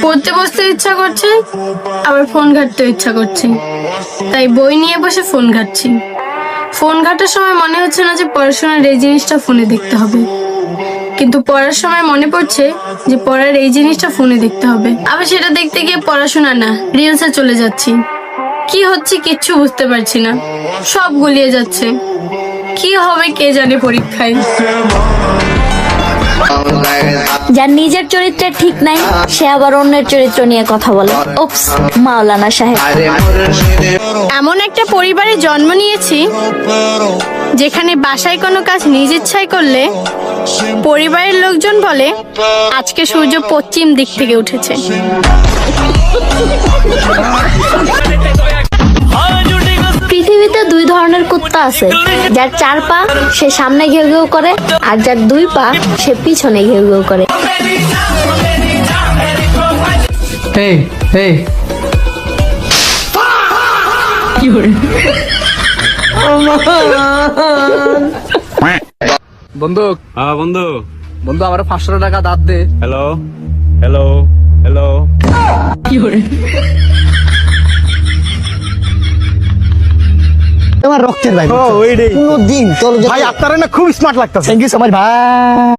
পড়তে বসতে ইচ্ছা করছে, আবার ফোন ঘাটতে ইচ্ছা করছে, তাই বই নিয়ে বসে ফোন ঘাটছি। ফোন ঘাটার সময় মনে হচ্ছে না যে পড়াশোনার এই জিনিসটা ফোনে দেখতে হবে, কিন্তু পড়ার সময় মনে পড়ছে যে পড়ার এই জিনিসটা ফোনে দেখতে হবে। আবার সেটা দেখতে গিয়ে পড়াশোনা না, রিলসে চলে যাচ্ছি। কি হচ্ছে কিচ্ছু বুঝতে পারছি না, সব গুলিয়ে যাচ্ছে। কি হবে কে জানে পরীক্ষায়। যার নিজের চরিত্রের ঠিক নাই সে আবার অন্যের চরিত্র নিয়ে কথা বলে। উপস, মাওলানা সাহেব। এমন একটা পরিবারে জন্ম নিয়েছি যেখানে বাসায় কোনো কাজ নিজ ইচ্ছায় করলে পরিবারের লোকজন বলে আজকে সূর্য পশ্চিম দিক থেকে উঠেছে। পৃথিবীতে দুই ধরনের কুত্তা আছে, যার 4 পা সে সামনে ঘেউ ঘেউ করে, আর যার 2 পা সে পিছনে ঘেউ ঘেউ করে। বন্ধু, হ্যাঁ বন্ধু। বন্ধু আমার 500 টাকা দাঁত দে। Hello hello hello. তোমার রক্তের ভাই, ও ওইটাই কোনদিন তোর ভাই, আপনারা না খুব স্মার্ট লাগতেছে। থ্যাংক ইউ সো মাচ ভাই।